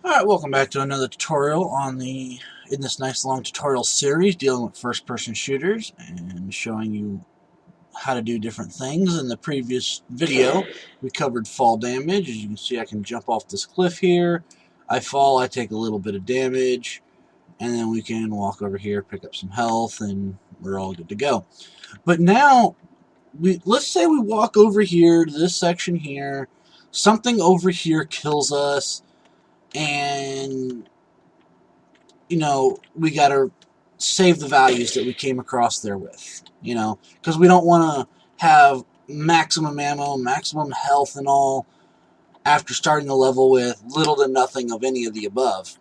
Alright, welcome back to another tutorial in this nice long tutorial series dealing with first-person shooters and showing you how to do different things. In the previous video, we covered fall damage. As you can see, I can jump off this cliff here. I fall, I take a little bit of damage, and then we can walk over here, pick up some health, and we're all good to go. But now, let's say we walk over here to this section here. Something over here kills us. And, you know, we got to save the values that we came across there with, you know, because we don't want to have maximum ammo, maximum health and all after starting the level with little to nothing of any of the above.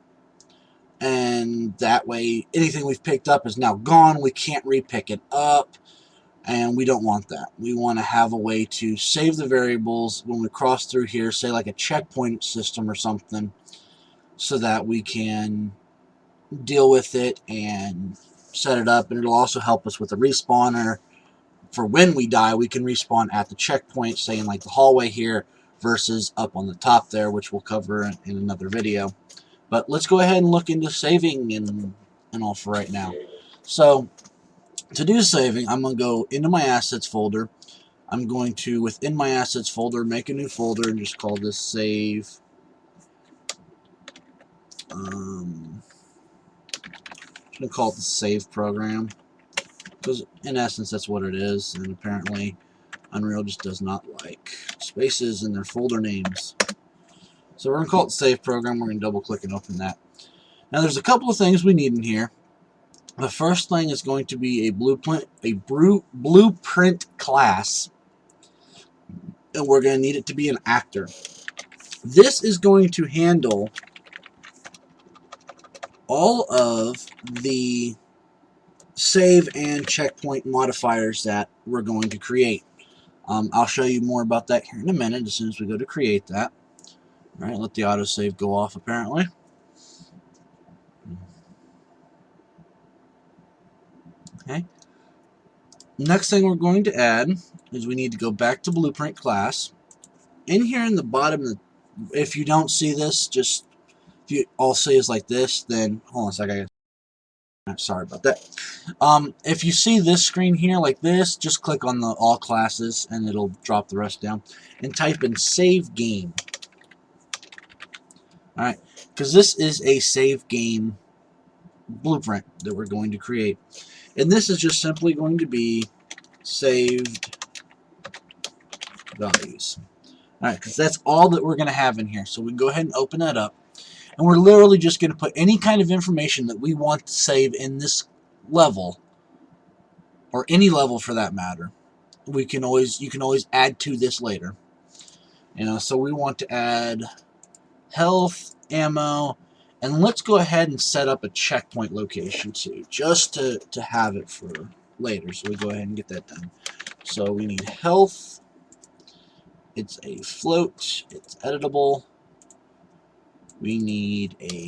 And that way, anything we've picked up is now gone. We can't re-pick it up, and we don't want that. We want to have a way to save the variables when we cross through here, say like a checkpoint system or something, so that we can deal with it and set it up. And it'll also help us with the respawner. For when we die, we can respawn at the checkpoint, say in like the hallway here, versus up on the top there, which we'll cover in another video. But let's go ahead and look into saving and all for right now. So to do saving, I'm going to go into my assets folder. I'm going to, within my assets folder, make a new folder and just call this save. I'm going to call it the save program, because in essence that's what it is, and apparently Unreal just does not like spaces in their folder names. So we're going to call it the save program. We're going to double click and open that. Now there's a couple of things we need in here. The first thing is going to be a blueprint class, and we're going to need it to be an actor. This is going to handle all of the save and checkpoint modifiers that we're going to create. I'll show you more about that here in a minute as soon as we go to create that. Alright, let the autosave go off apparently. Okay. Next thing we're going to add is we need to go back to Blueprint class. In here in the bottom, if you don't see this, just if you all see is like this, then hold on a second. Sorry about that. If you see this screen here like this, just click on the all classes and it'll drop the rest down and type in save game. Alright, because this is a save game blueprint that we're going to create. And this is just simply going to be saved values. Alright, because that's all that we're going to have in here. So we can go ahead and open that up. And we're literally just going to put any kind of information that we want to save in this level, or any level for that matter. You can always add to this later. You know, so we want to add health, ammo, and let's go ahead and set up a checkpoint location too, just to have it for later. So we go ahead and get that done. So we need health. It's a float. It's editable. We need a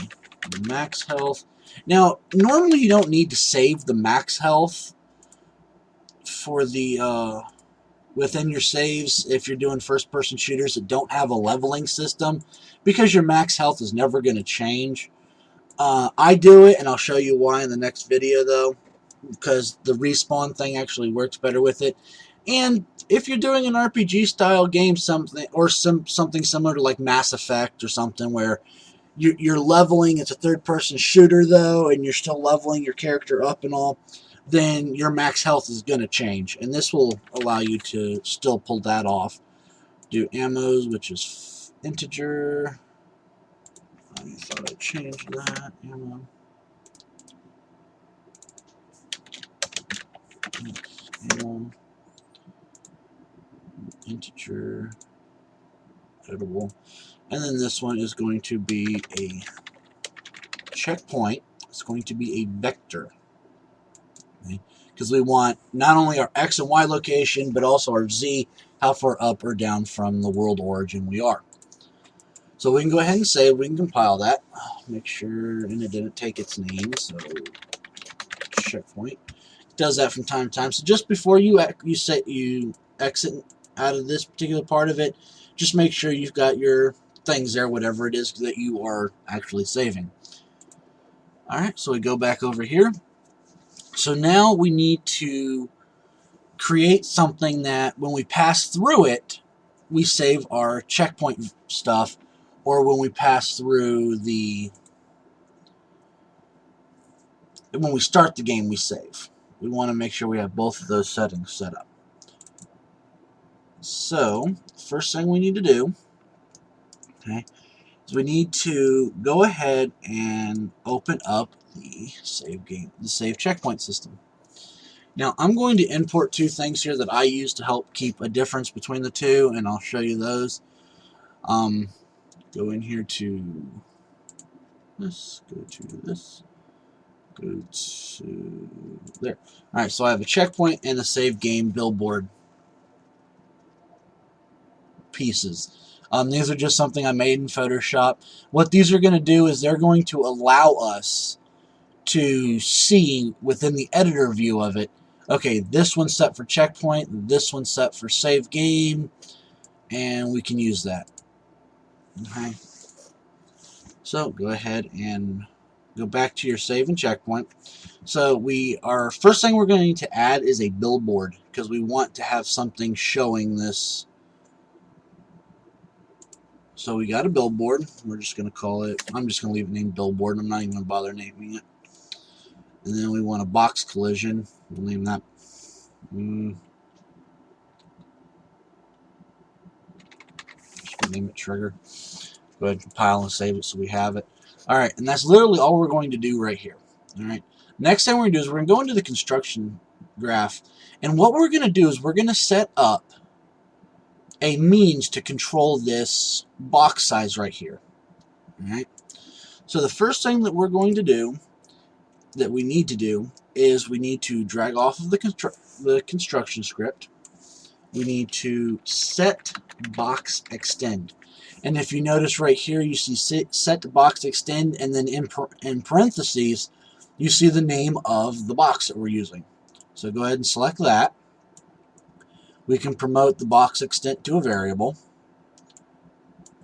max health. Now, normally you don't need to save the max health for the within your saves if you're doing first-person shooters that don't have a leveling system, because your max health is never going to change. I do it, and I'll show you why in the next video, though, because the respawn thing actually works better with it. And if you're doing an RPG-style game, something similar to like Mass Effect or something, where you're leveling, it's a third-person shooter, though, and you're still leveling your character up and all, then your max health is going to change. And this will allow you to still pull that off. Do ammos, which is integer. I thought I'd change that. Ammo. Ammo. Integer. Editable. And then this one is going to be a checkpoint. It's going to be a vector. Okay? Because we want not only our X and Y location, but also our Z, how far up or down from the world origin we are. So we can go ahead and save. We can compile that. Make sure, and it didn't take its name, so checkpoint. It does that from time to time. So just before you exit out of this particular part of it, just make sure you've got your things there, whatever it is that you are actually saving. Alright, so we go back over here. So now we need to create something that when we pass through it, we save our checkpoint stuff, or when we pass through when we start the game, we save. We want to make sure we have both of those settings set up. So, first thing we need to do, okay, is we need to go ahead and open up the save checkpoint system. Now, I'm going to import two things here that I use to help keep a difference between the two, and I'll show you those. Go in here to this, go to this, go to there. Alright, so I have a checkpoint and a save game billboard pieces. These are just something I made in Photoshop. What these are going to do is they're going to allow us to see within the editor view of it, okay, this one's set for checkpoint, this one's set for save game, and we can use that. Okay. So go ahead and go back to your save and checkpoint. So first thing we're going to need to add is a billboard, because we want to have something showing this. So we got a billboard. We're just going to call it, I'm just going to leave it named billboard. I'm not even going to bother naming it. And then we want a box collision. We'll name that. Just name it trigger. Go ahead and compile and save it so we have it. Alright, and that's literally all we're going to do right here. Alright. Next thing we're going to do is we're going to go into the construction graph. And what we're going to do is we're going to set up a means to control this box size right here. Alright. So the first thing that we're going to do, that we need to do, is we need to drag off of the construction script. We need to set box extend. And if you notice right here, you see set box extend, and then in parentheses, you see the name of the box that we're using. So go ahead and select that. We can promote the box extent to a variable.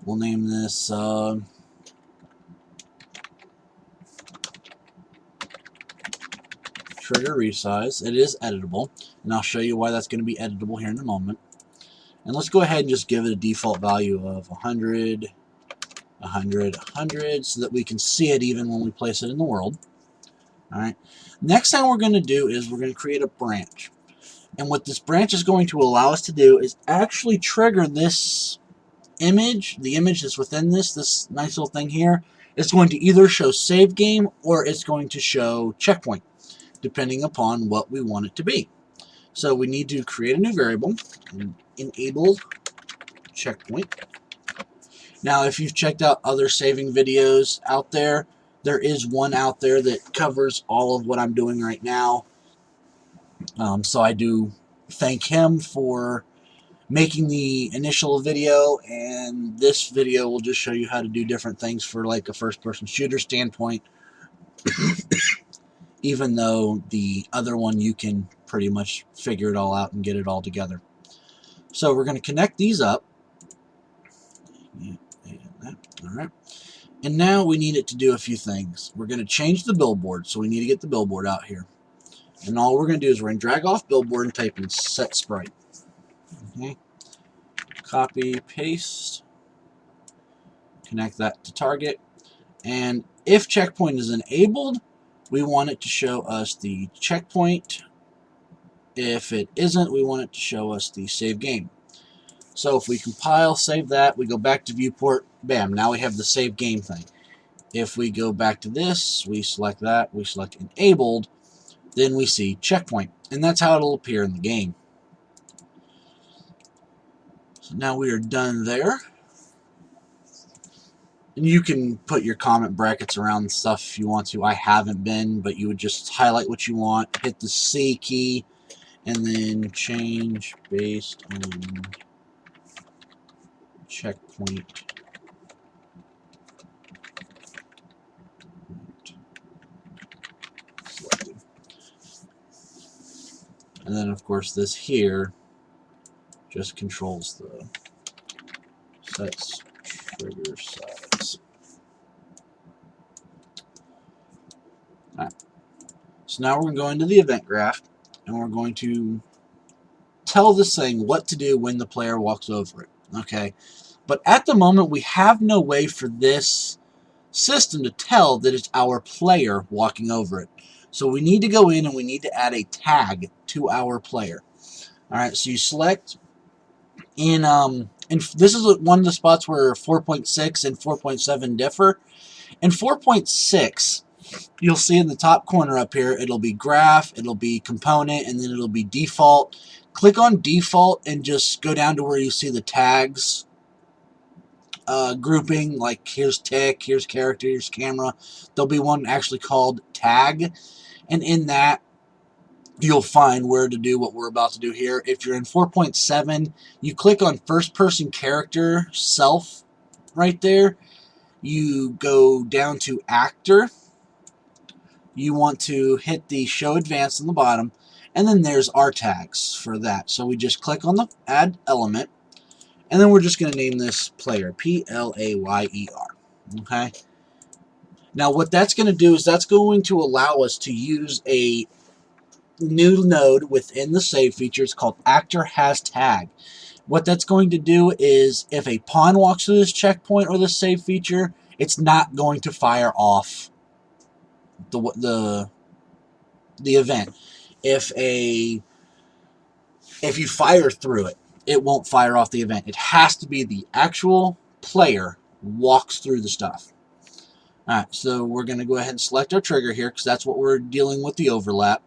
We'll name this trigger resize. It is editable, and I'll show you why that's going to be editable here in a moment. And let's go ahead and just give it a default value of 100, 100, 100, so that we can see it even when we place it in the world. Alright. Next thing we're going to do is we're going to create a branch. And what this branch is going to allow us to do is actually trigger this image, the image that's within this nice little thing here. It's going to either show save game or it's going to show checkpoint, depending upon what we want it to be. So we need to create a new variable, enable checkpoint. Now, if you've checked out other saving videos out there, there is one out there that covers all of what I'm doing right now. So I do thank him for making the initial video, and this video will just show you how to do different things for like a first-person shooter standpoint. Even though the other one you can pretty much figure it all out and get it all together. So we're going to connect these up. Alright. And now we need it to do a few things. We're going to change the billboard, so we need to get the billboard out here. And all we're going to do is we're going to drag off billboard and type in set sprite. Okay. Copy, paste. Connect that to target. And if checkpoint is enabled, we want it to show us the checkpoint. If it isn't, we want it to show us the save game. So if we compile, save that, we go back to viewport, bam, now we have the save game thing. If we go back to this, we select that, we select enabled, then we see checkpoint. And that's how it'll appear in the game. So now we are done there. And you can put your comment brackets around stuff if you want to. I haven't been, but you would just highlight what you want, hit the C key, and then change based on checkpoint. Selected. And then, of course, this here just controls the sets trigger size. Alright. So now we're going to go into the event graph, and we're going to tell this thing what to do when the player walks over it. Okay? But at the moment, we have no way for this system to tell that it's our player walking over it. So we need to go in and we need to add a tag to our player. Alright, so you select in this is one of the spots where 4.6 and 4.7 differ. In 4.6, you'll see in the top corner up here, it'll be graph, it'll be component, and then it'll be default. Click on default and just go down to where you see the tags grouping, like here's tick, here's character, here's camera. There'll be one actually called tag, and in that you'll find where to do what we're about to do here. If you're in 4.7, you click on first person character self right there. You go down to actor. You want to hit the show advanced on the bottom, and then there's our tags for that. So we just click on the add element, and then we're just going to name this player, P-L-A-Y-E-R. Okay. Now what that's going to do is that's going to allow us to use a new node within the save feature. It's called actor has tag. What that's going to do is if a pawn walks through this checkpoint or this save feature, it's not going to fire off the event. If you fire through it, it won't fire off the event. It has to be the actual player walks through the stuff. Alright, so we're going to go ahead and select our trigger here because that's what we're dealing with, the overlap.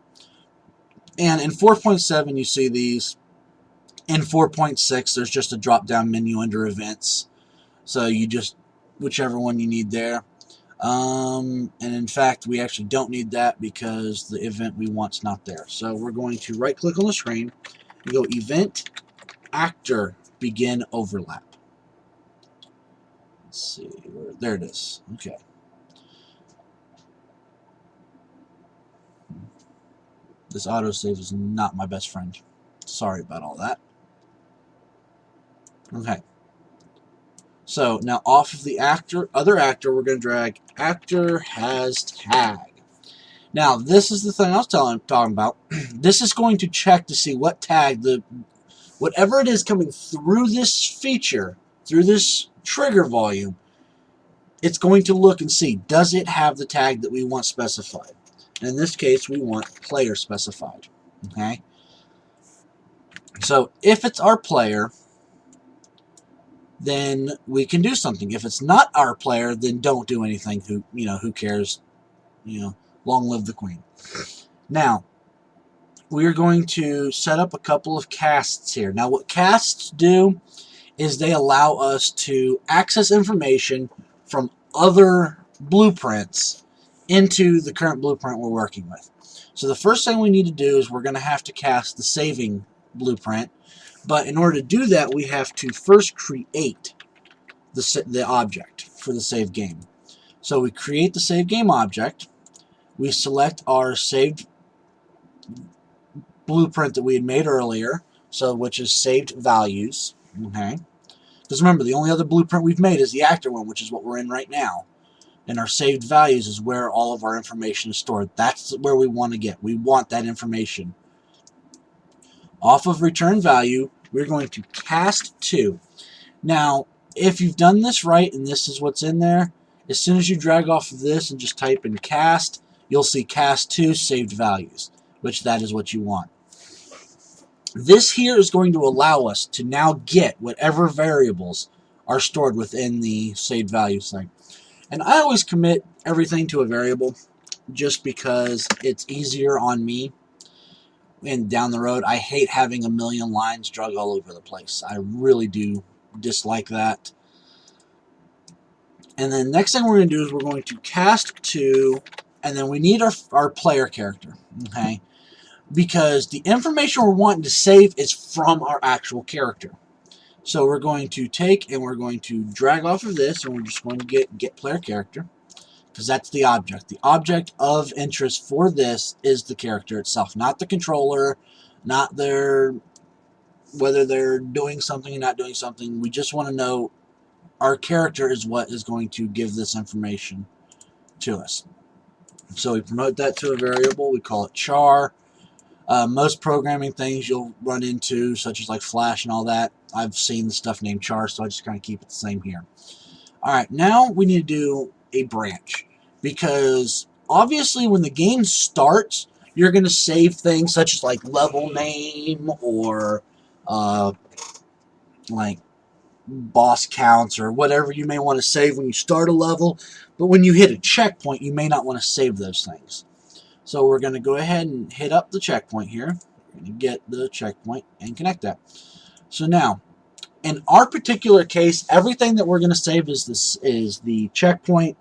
And in 4.7 you see these. In 4.6 there's just a drop down menu under events. So you just, whichever one you need there. And in fact we actually don't need that because the event we want's not there. So we're going to right click on the screen and go event actor begin overlap. Let's see, there it is. Okay. This autosave is not my best friend. Sorry about all that. Okay. So now off of the other actor, we're going to drag actor has tag. Now this is the thing I was talking about. This is going to check to see what tag, whatever it is coming through this feature, through this trigger volume, it's going to look and see, does it have the tag that we want specified? And in this case, we want player specified. Okay. So if it's our player, then we can do something. If it's not our player, then don't do anything. Who cares? Long live the queen. Now, we are going to set up a couple of casts here. Now, what casts do is they allow us to access information from other blueprints into the current blueprint we're working with. So the first thing we need to do is we're going to have to cast the saving blueprint. But in order to do that, we have to first create the object for the save game. So we create the save game object. We select our saved blueprint that we had made earlier, which is saved values. Okay. Because remember, the only other blueprint we've made is the actor one, which is what we're in right now. And our saved values is where all of our information is stored. That's where we want to get. We want that information. Off of return value, we're going to cast to. Now, if you've done this right and this is what's in there, as soon as you drag off of this and just type in cast, you'll see cast to saved values, which that is what you want. This here is going to allow us to now get whatever variables are stored within the saved values thing. And I always commit everything to a variable just because it's easier on me. And down the road, I hate having a million lines drug all over the place. I really do dislike that. And then next thing we're going to do is we're going to cast to, and then we need our player character, okay? Because the information we're wanting to save is from our actual character. So we're going to take and we're going to drag off of this, and we're just going to get player character, because that's the object. The object of interest for this is the character itself, not the controller, not whether they're doing something or not doing something. We just want to know our character is what is going to give this information to us. So we promote that to a variable. We call it char. Most programming things you'll run into, such as like Flash and all that, I've seen the stuff named char, so I just kind of keep it the same here. Alright, now we need to do a branch, because obviously when the game starts, you're going to save things such as like level name or like boss counts or whatever you may want to save when you start a level, but when you hit a checkpoint you may not want to save those things. So we're going to go ahead and hit up the checkpoint here. We're going to get the checkpoint and connect that. So now, in our particular case, everything that we're going to save is the checkpoint,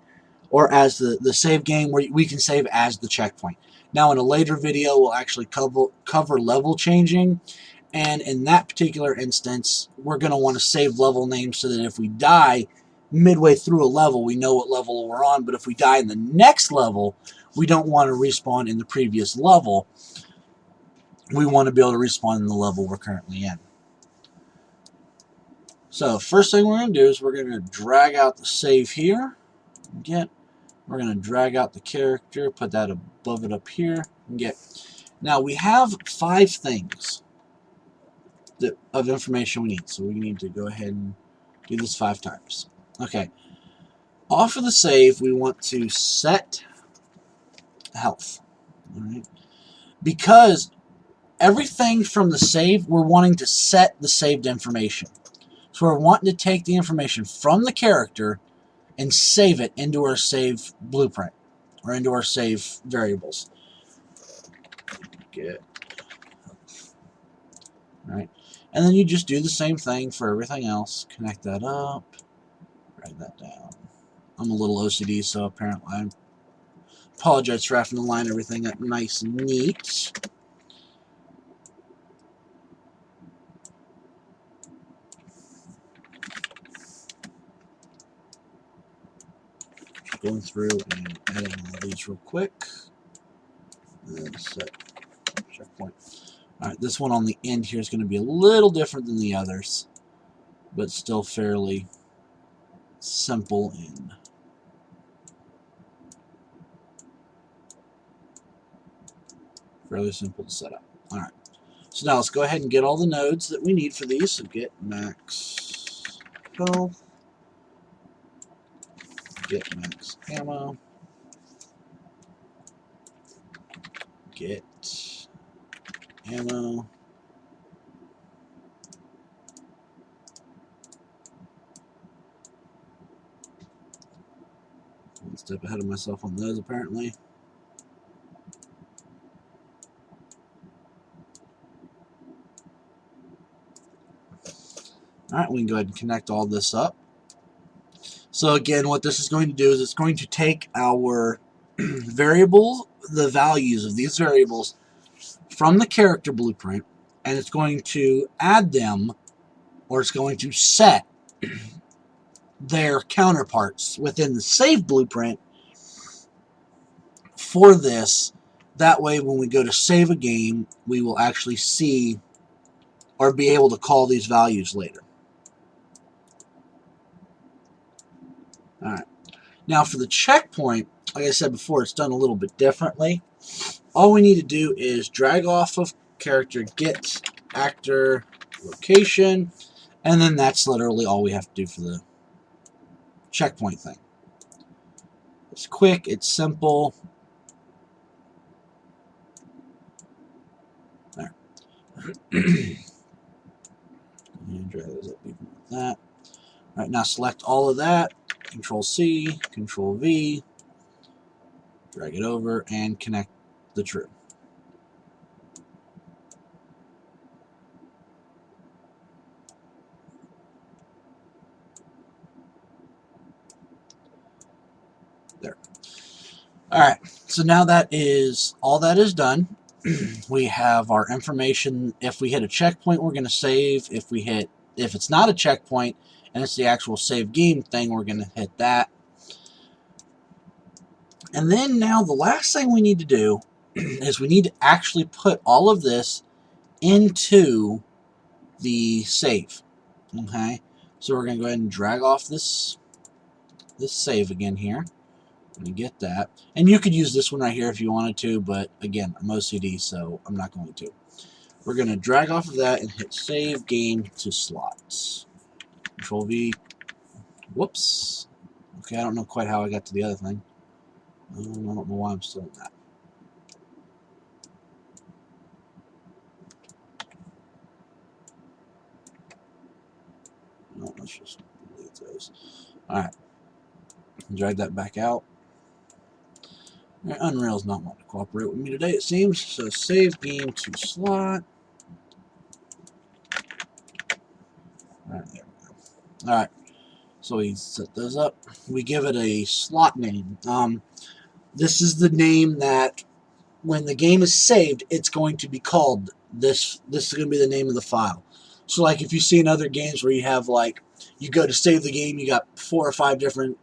or as the save game where we can save as the checkpoint. Now in a later video we'll actually cover level changing, and in that particular instance we're going to want to save level names so that if we die midway through a level we know what level we're on, but if we die in the next level we don't want to respawn in the previous level. We want to be able to respawn in the level we're currently in. So first thing we're going to do is we're going to drag out the save here. We're going to drag out the character, put that above it up here. Now we have 5 things of information we need, so we need to go ahead and do this 5 times. Okay. Off of the save, we want to set health. Alright. Because everything from the save, we're wanting to set the saved information. So we're wanting to take the information from the character and save it into our save blueprint, or into our save variables. Alright. And then you just do the same thing for everything else. Connect that up. Write that down. I'm a little OCD, so apparently I apologize for having to line everything up nice and neat. Going through and adding all these real quick. And set checkpoint. Alright, this one on the end here is going to be a little different than the others, but still fairly simple and fairly simple to set up. Alright, so now let's go ahead and get all the nodes that we need for these. So get max health, get max ammo, get ammo, one step ahead of myself on those apparently. Alright, we can go ahead and connect all this up. So again, what this is going to do is it's going to take our variable, the values of these variables from the character blueprint, and it's going to add them, or it's going to set their counterparts within the save blueprint for this. That way when we go to save a game, we will actually see or be able to call these values later. Alright. Now for the checkpoint, like I said before, it's done a little bit differently. All we need to do is drag off of character, get actor location, and then that's literally all we have to do for the checkpoint thing. It's quick, it's simple. There. And drag those up even like that. Alright, now select all of that, Control C, Control V, drag it over, and connect the true. There. Alright, so now that is all that is done. We have our information. If we hit a checkpoint, we're going to save. If it's not a checkpoint and it's the actual save game thing, we're going to hit that. And then now the last thing we need to do is we need to actually put all of this into the save. Okay? So we're going to go ahead and drag off this save again here. I'm going to get that. And you could use this one right here if you wanted to, but again, I'm OCD, so I'm not going to. We're going to drag off of that and hit save game to slots. Control V. Whoops. Okay, I don't know quite how I got to the other thing. I don't know why I'm still in that. No, let's just delete those. Alright. Drag that back out. Right, Unreal's not wanting to cooperate with me today, it seems. So save game to slot. Alright, there we go. Alright. So we set those up. We give it a slot name. This is the name that when the game is saved, it's going to be called. This is going to be the name of the file. So like if you see in other games where you have like, you go to save the game, you got 4 or 5 different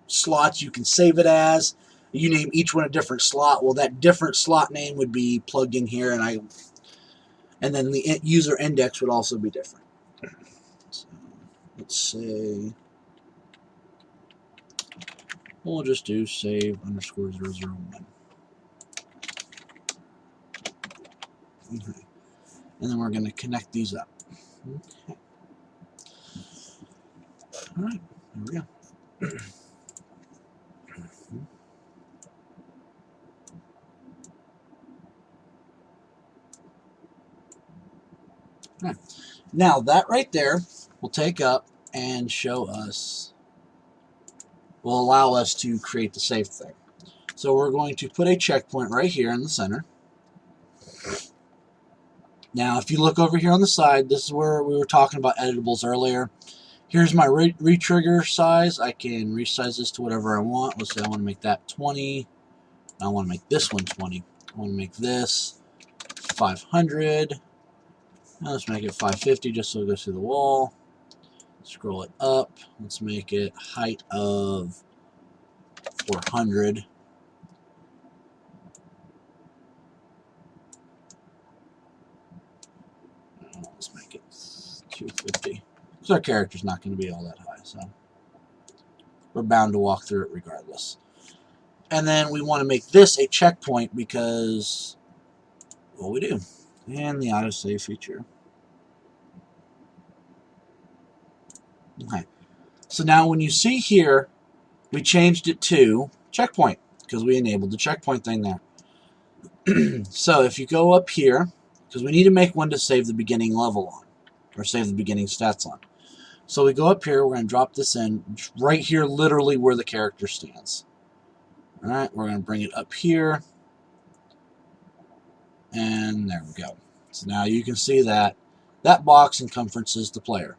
slots you can save it as. You name each one a different slot. Well, that different slot name would be plugged in here, and then the user index would also be different. So let's say we'll just do save underscore 001. Okay. And then we're going to connect these up. Okay. All right, there we go. Right. Now that right there will take up and show us, will allow us to create the save thing. So we're going to put a checkpoint right here in the center. Now if you look over here on the side, this is where we were talking about editables earlier. Here's my re-trigger size. I can resize this to whatever I want. Let's say I want to make that 20. I want to make this one 20. I want to make this 500. Now let's make it 550 just so it goes through the wall. Scroll it up. Let's make it height of 400. Let's make it 250. Because our character's not going to be all that high, so we're bound to walk through it regardless. And then we want to make this a checkpoint because, well, we do. And the autosave feature. Okay. So now when you see here, we changed it to checkpoint because we enabled the checkpoint thing there. So if you go up here, because we need to make one to save the beginning level on, or save the beginning stats on. So we go up here, we're going to drop this in right here, literally where the character stands. Alright, we're going to bring it up here. And there we go. So now you can see that box encompasses the player.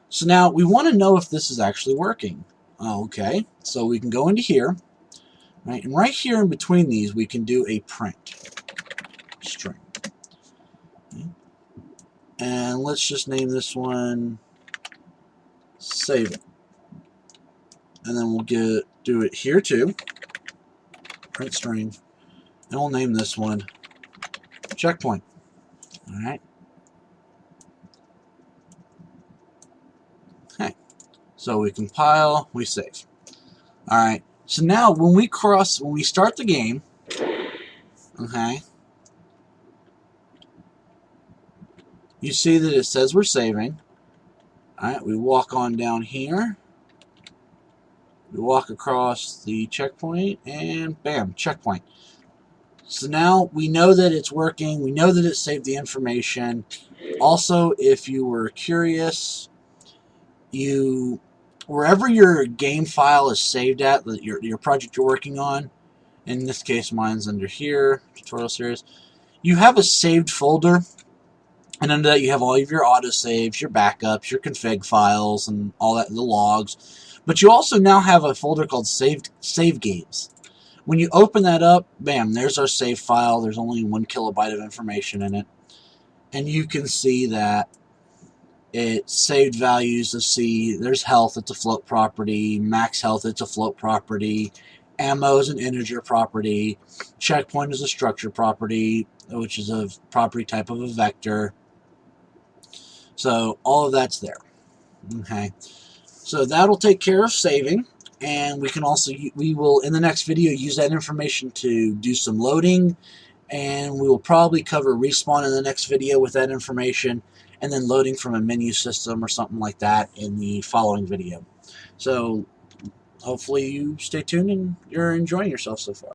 So now we want to know if this is actually working. Okay, so we can go into here. Right, and right here in between these, we can do a print string. Okay. And let's just name this one save it. And then we'll do it here too. Print string. And we'll name this one checkpoint. Alright. Okay. So we compile, we save. Alright. So now when we start the game, okay, you see that it says we're saving. Alright, we walk on down here. We walk across the checkpoint and bam, checkpoint. So now we know that it's working. We know that it saved the information. Also, if you were curious, wherever your game file is saved at, your project you're working on, in this case mine's under here, tutorial series, you have a saved folder, and under that you have all of your autosaves, your backups, your config files, and all that, the logs. But you also now have a folder called save games. When you open that up, bam, there's our save file. There's only 1 kilobyte of information in it. And you can see that it saved values of C. There's health, it's a float property. Max health, it's a float property. Ammo is an integer property. Checkpoint is a structure property, which is a property type of a vector. So all of that's there. Okay, so that'll take care of saving, and we will in the next video use that information to do some loading, and we will probably cover respawn in the next video with that information, and then loading from a menu system or something like that in the following video. So hopefully you stay tuned and you're enjoying yourself so far.